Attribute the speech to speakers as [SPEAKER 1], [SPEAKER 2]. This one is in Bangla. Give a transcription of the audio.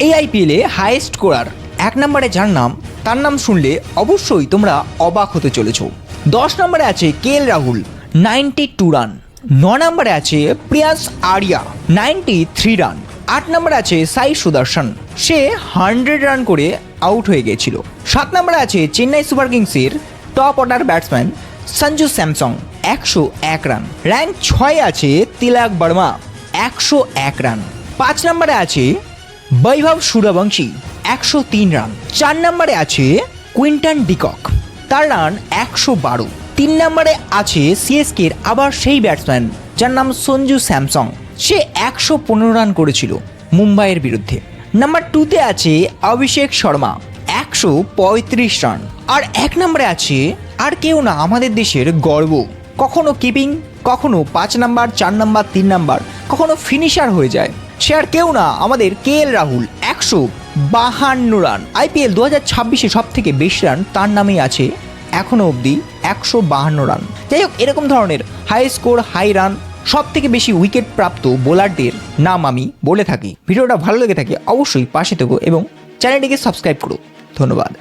[SPEAKER 1] এই আইপিএলে হাইয়েস্ট স্কোরার 1 নম্বরে যার নাম, তার নাম শুনলে অবশ্যই তোমরা অবাক হতে চলেছ। 10 নম্বরে আছে কেএল রাহুল, 92 রান। 9 নম্বরে আছে প্রিয়াস আরিয়া, 93 রান। 8 নম্বরে আছে সাই সুদর্শন, সে 100 রান করে আউট হয়ে গিয়েছিল। 7 নম্বরে আছে চেন্নাই সুপার কিংসের top order batsman Sanju Samsung, 101 run. Rank 6 আছে তিলক বর্মা, 101 রান। 5 নম্বরে আছে বৈভব সূর্যবংশী, 103 রান। 4 নম্বরে আছে কুইন্টন ডিকক, তার রান 112। 3 নম্বরে আছে সিএসকের আবার সেই ব্যাটসম্যান যার নাম সঞ্জু স্যামসং, সে 115 রান করেছিল মুম্বাইয়ের বিরুদ্ধে। নাম্বার 2তে আছে অভিষেক শর্মা, 135 রান। আর 1 নম্বরে আছে আর কেউ না, আমাদের দেশের গর্ব, কখনো কিপিং, কখনো 5 নাম্বার, 4 নাম্বার, 3 নাম্বার, কখনো ফিনিশার হয়ে যায়, সে আর কেউ না আমাদের কেএল রাহুল, 152 রান। আইপিএল 2026-এ সব থেকে বেশি রান তার নামেই আছে এখনো অবধি, 152 রান। যাই হোক, এরকম ধরনের হাই স্কোর, হাই রান, সব থেকে বেশি উইকেট প্রাপ্ত বোলারদের নাম আমি বলে থাকি। ভিডিওটা ভালো লেগে থাকে অবশ্যই পাশে থেকো এবং চ্যানেলটিকে সাবস্ক্রাইব করো। ধন্যবাদ।